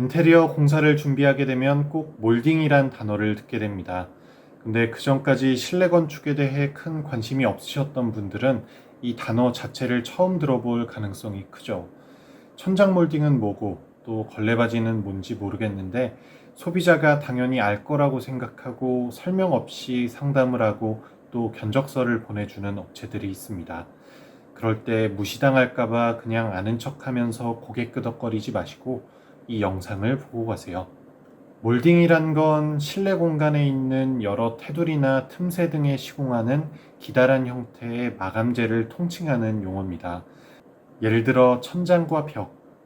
인테리어 공사를 준비하게 되면 꼭 몰딩이란 단어를 듣게 됩니다. 근데 그 전까지 실내 건축에 대해 큰 관심이 없으셨던 분들은 이 단어 자체를 처음 들어볼 가능성이 크죠. 천장 몰딩은 뭐고 또 걸레바지는 뭔지 모르겠는데 소비자가 당연히 알 거라고 생각하고 설명 없이 상담을 하고 또 견적서를 보내주는 업체들이 있습니다. 그럴 때 무시당할까봐 그냥 아는 척 하면서 고개 끄덕거리지 마시고 이 영상을 보고 가세요. 몰딩이란 건 실내 공간에 있는 여러 테두리나 틈새 등에 시공하는 기다란 형태의 마감재를 통칭하는 용어입니다. 예를 들어 천장과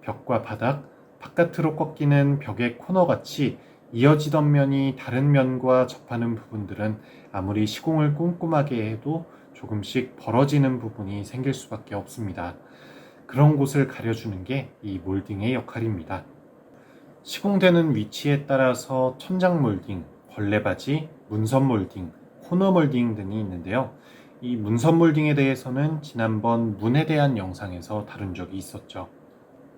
벽과 바닥, 바깥으로 꺾이는 벽의 코너같이 이어지던 면이 다른 면과 접하는 부분들은 아무리 시공을 꼼꼼하게 해도 조금씩 벌어지는 부분이 생길 수밖에 없습니다. 그런 곳을 가려주는 게 이 몰딩의 역할입니다. 시공되는 위치에 따라서 천장 몰딩, 걸레바지, 문선 몰딩, 코너 몰딩 등이 있는데요. 이 문선 몰딩에 대해서는 지난번 문에 대한 영상에서 다룬 적이 있었죠.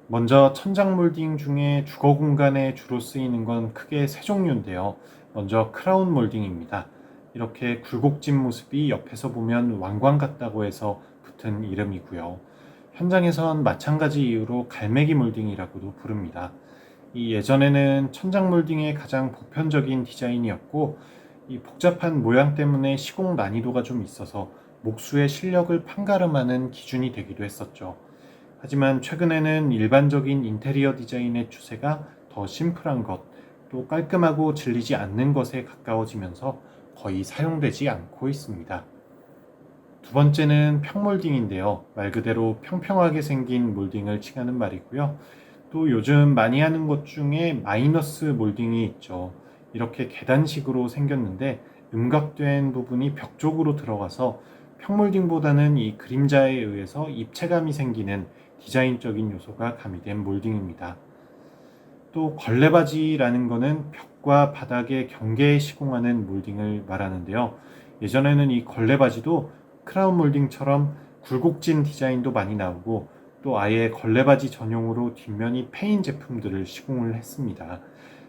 먼저 천장 몰딩 중에 주거 공간에 주로 쓰이는 건 크게 세 종류인데요. 먼저 크라운 몰딩입니다. 이렇게 굴곡진 모습이 옆에서 보면 왕관 같다고 해서 붙은 이름이고요. 현장에선 마찬가지 이유로 갈매기 몰딩이라고도 부릅니다. 이 예전에는 천장 몰딩의 가장 보편적인 디자인이었고 이 복잡한 모양 때문에 시공 난이도가 좀 있어서 목수의 실력을 판가름하는 기준이 되기도 했었죠. 하지만 최근에는 일반적인 인테리어 디자인의 추세가 더 심플한 것, 또 깔끔하고 질리지 않는 것에 가까워지면서 거의 사용되지 않고 있습니다. 두 번째는 평몰딩인데요. 말 그대로 평평하게 생긴 몰딩을 칭하는 말이고요. 또 요즘 많이 하는 것 중에 마이너스 몰딩이 있죠. 이렇게 계단식으로 생겼는데 음각된 부분이 벽 쪽으로 들어가서 평몰딩보다는 이 그림자에 의해서 입체감이 생기는 디자인적인 요소가 가미된 몰딩입니다. 또 걸레바지라는 거는 벽과 바닥의 경계에 시공하는 몰딩을 말하는데요. 예전에는 이 걸레바지도 크라운 몰딩처럼 굴곡진 디자인도 많이 나오고 또 아예 걸레바지 전용으로 뒷면이 패인 제품들을 시공을 했습니다.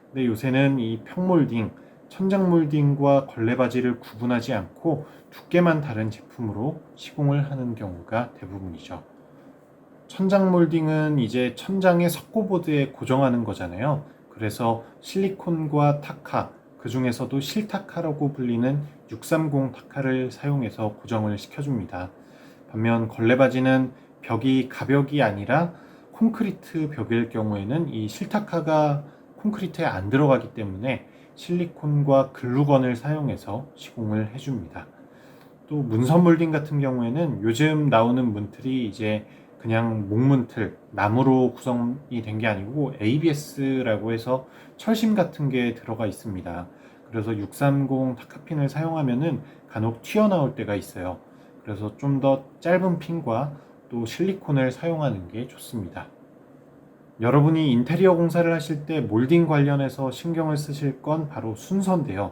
근데 요새는 이 평몰딩, 천장 몰딩과 걸레바지를 구분하지 않고 두께만 다른 제품으로 시공을 하는 경우가 대부분이죠. 천장 몰딩은 이제 천장의 석고보드에 고정하는 거잖아요. 그래서 실리콘과 타카, 그 중에서도 실타카라고 불리는 630 타카를 사용해서 고정을 시켜줍니다. 반면 걸레바지는 벽이 가벽이 아니라 콘크리트 벽일 경우에는 이 실타카가 콘크리트에 안 들어가기 때문에 실리콘과 글루건을 사용해서 시공을 해줍니다. 또 문선 몰딩 같은 경우에는 요즘 나오는 문틀이 이제 그냥 목문틀, 나무로 구성이 된 게 아니고 ABS라고 해서 철심 같은 게 들어가 있습니다. 그래서 630 타카핀을 사용하면은 간혹 튀어나올 때가 있어요. 그래서 좀 더 짧은 핀과 또 실리콘을 사용하는 게 좋습니다. 여러분이 인테리어 공사를 하실 때 몰딩 관련해서 신경을 쓰실 건 바로 순서인데요.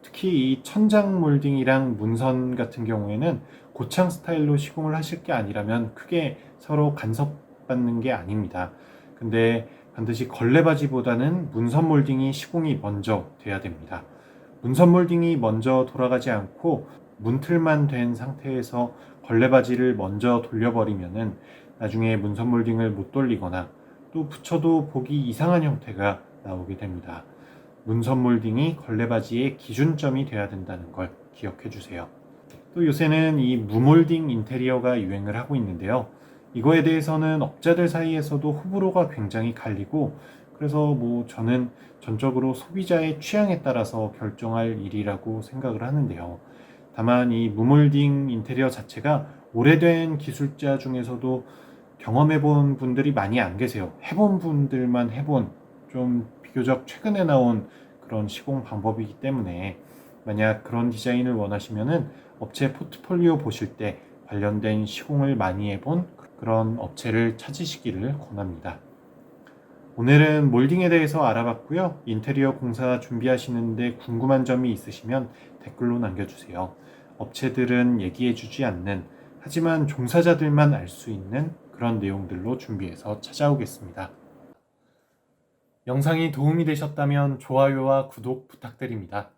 특히 이 천장 몰딩이랑 문선 같은 경우에는 고창 스타일로 시공을 하실 게 아니라면 크게 서로 간섭받는 게 아닙니다. 근데 반드시 걸레바지보다는 문선 몰딩이 시공이 먼저 돼야 됩니다. 문선 몰딩이 먼저 돌아가지 않고 문틀만 된 상태에서 걸레바지를 먼저 돌려버리면은 나중에 문선 몰딩을 못 돌리거나 또 붙여도 보기 이상한 형태가 나오게 됩니다. 문선 몰딩이 걸레바지의 기준점이 돼야 된다는 걸 기억해 주세요. 또 요새는 이 무몰딩 인테리어가 유행을 하고 있는데요. 이거에 대해서는 업자들 사이에서도 호불호가 굉장히 갈리고 그래서 저는 전적으로 소비자의 취향에 따라서 결정할 일이라고 생각을 하는데요. 다만 이 무몰딩 인테리어 자체가 오래된 기술자 중에서도 경험해 본 분들이 많이 안 계세요. 해본 분들만 해본 좀 비교적 최근에 나온 그런 시공 방법이기 때문에 만약 그런 디자인을 원하시면은 업체 포트폴리오 보실 때 관련된 시공을 많이 해본 그런 업체를 찾으시기를 권합니다. 오늘은 몰딩에 대해서 알아봤고요. 인테리어 공사 준비하시는데 궁금한 점이 있으시면 댓글로 남겨주세요. 업체들은 얘기해주지 않는 하지만 종사자들만 알 수 있는 그런 내용들로 준비해서 찾아오겠습니다. 영상이 도움이 되셨다면 좋아요와 구독 부탁드립니다.